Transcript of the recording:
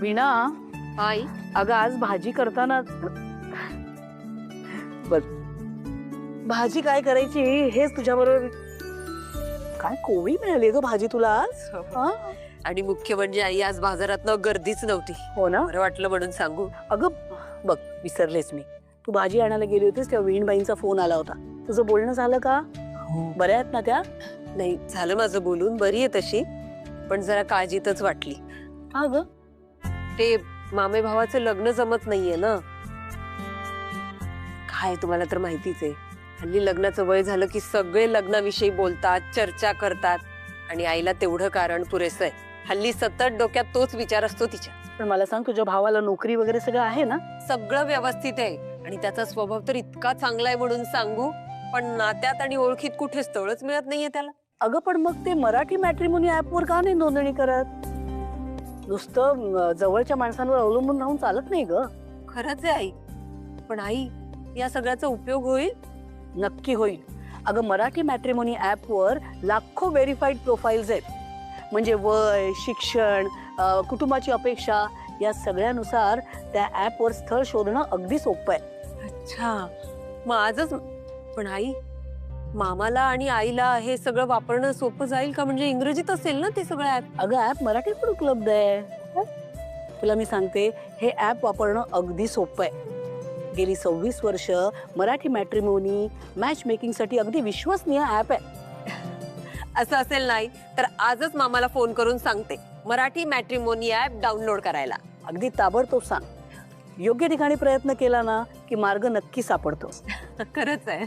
वीणा, आई अगं आज भाजी करताना बघ, भाजी काय करायची हेच तुझ्याबरोबर. काय कोवळी मिळाली ग भाजी तुला आज? हा? आणि मुख्य म्हणजे आई आज बाजारात गर्दीच नव्हती. हो ना. बरं वाटलं म्हणून सांगू. अगं बघ, विसरलेच मी. तू भाजी आणायला गेली होतीस तेव्हा वीणबाईंचा फोन आला होता. तुझं बोलणं झालं का? बऱ्या आहेत ना त्या? नाही झालं माझं बोलून, बरी आहे तशी, पण जरा काळजीतच वाटली. हा ग. ते मामे भावाचं लग्न जमत नाहीये ना. काय तुम्हाला तर माहितीच आहे, हल्ली लग्नाचं वय झालं की सगळे लग्नाविषयी बोलतात, चर्चा करतात, आणि आईला तेवढं कारण पुरेसं आहे. हल्ली सतत डोक्यात तोच विचार असतो तिच्या. पण मला सांग, तुझ्या भावाला नोकरी वगैरे सगळं आहे ना? सगळं व्यवस्थित आहे, आणि त्याचा स्वभाव तर इतका चांगला आहे म्हणून सांगू, पण नात्यात आणि ओळखीत कुठे स्थळच मिळत नाहीये त्याला. अगं पण मग ते मराठी मॅट्रिमोनी ऍपवर का नाही नोंदणी करत? नुसतं जवळच्या माणसांवर अवलंबून राहून चालत नाही ग. खरंच आहे आई, पण आई या सगळ्याचा उपयोग होईल? नक्की होईल. अगं मराठी मॅट्रिमोनी ऍपवर लाखो व्हेरीफाईड प्रोफाईल्स आहेत. म्हणजे वय, शिक्षण, कुटुंबाची अपेक्षा या सगळ्यानुसार त्या ऍपवर स्थळ शोधणं अगदी सोपं आहे. अच्छा, मग आजच. पण आई, मामाला आणि आईला हे सगळं वापरणं सोपं जाईल का? म्हणजे इंग्रजीत असेल ना ते सगळं ऍप? अगं ऍप मराठीत पण उपलब्ध आहे. तुला मी सांगते, हे ऍप वापरणं अगदी सोपं आहे. गेली 26 वर्ष मराठी मॅट्रिमोनी मॅच मेकिंग साठी अगदी विश्वसनीय ऍप आहे. असं असेल नाही तर आजच मामाला फोन करून सांगते मराठी मॅट्रिमोनी ऍप डाउनलोड करायला. अगदी ताबडतोब सांग. योग्य ठिकाणी प्रयत्न केला ना की मार्ग नक्की सापडतो. खरंच आहे.